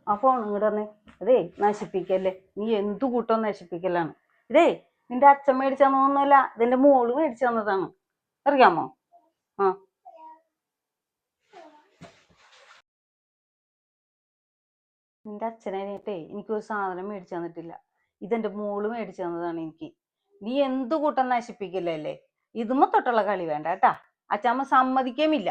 ആ ഫോൺ ഇങ്ങോട്ട് തന്നെ. അതേ നശിപ്പിക്കല്ലേ, നീ എന്തു കൂട്ടം നശിപ്പിക്കലാണ്. ഇതേ നിന്റെ അച്ഛൻ മേടിച്ചു തന്നതൊന്നുമല്ല, ഇതിന്റെ മോള് മേടിച്ചു തന്നതാണ്, അറിയാമോ? ആ നിന്റെ അച്ഛനായിട്ടേ എനിക്കൊരു സാധനം മേടിച്ചു തന്നിട്ടില്ല. ഇതെന്റെ മോള് മേടിച്ചു തന്നതാണ് എനിക്ക്. നീ എന്തു കൂട്ടം നശിപ്പിക്കില്ലല്ലേ. ഇതുമ്മ തൊട്ടുള്ള കളി വേണ്ട കേട്ടാ. അച്ഛമ്മ സമ്മതിക്കേമില്ല.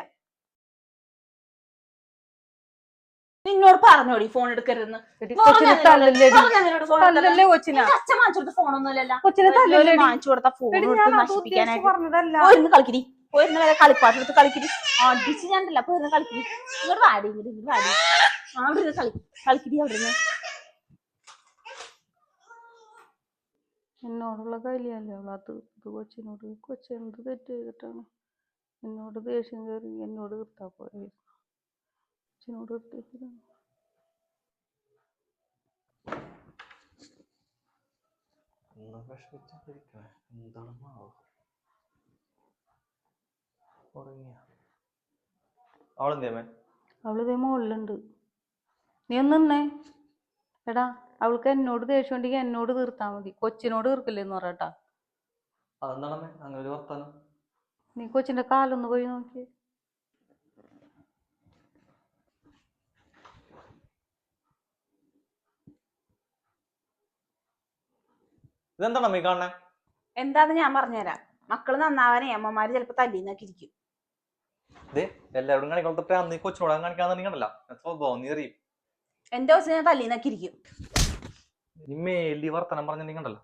നിന്നോട് പറഞ്ഞോടി ഫോൺ എടുക്കരുതെന്ന്. കൊച്ചിനെ തല്ലല്ലേ കൊച്ചിനെ. അച്ഛൻ വാങ്ങിച്ചു കൊടുത്ത ഫോണൊന്നുമല്ലല്ലോ. കൊച്ചിനെ തല്ലല്ലേ വാങ്ങിച്ചു കൊടുത്ത ഫോൺ എടുത്ത് നശിപ്പിക്കാനായിട്ട് പോയിരുന്ന് കളിക്കിരി. പോയിരുന്ന വരെ കളിപ്പാട്ടെടുത്ത് കളിക്കിരി. അടിച്ച് ഞാനല്ല പോയിരുന്ന് കളിക്കിരി. ഇങ്ങോട്ട് വാടി, ഇങ്ങോട്ട് വാടി. അവിടെ ഇരുന്ന് കളിക്കിരി. അവിടെ ഇരുന്ന് എന്നോടുള്ള കളിയല്ലേ അവളത് കൊച്ചിനോട്. കൊച്ചെന്ത് തെറ്റ് ചെയ്തിട്ടാണ് എന്നോട് ദേഷ്യം കയറി എന്നോട് നിർത്താ പോയത്? കൊച്ചിനോട് നിർത്തിയിട്ടാണ്. അവളിതേ മുകളിലുണ്ട്. നീ ഒന്നേ എടാ, അവൾക്ക് എന്നോട് ദേഷ്യം ഉണ്ടെങ്കിൽ എന്നോട് തീർത്താ മതി, കൊച്ചിനോട് തീർക്കില്ലെന്ന് പറയട്ടാ. നീ കൊച്ചിന്റെ കാലൊന്ന് പോയി നോക്കിയേ. എന്താന്ന് ഞാൻ പറഞ്ഞുതരാം. മക്കള് നന്നാവാനേ അമ്മമാര് ചിലപ്പോ തല്ലിന്നൊക്കെ ഇരിക്കും. എല്ലാവരും കാണിക്കണ കൊച്ചിനോട് കാണിക്കാന്നല്ല എന്റെ ദിവസം ഞാൻ തല്ലിന്നൊക്കെ ഇരിക്കും. മേലി വർത്തനം പറഞ്ഞിട്ടുണ്ടല്ലോ.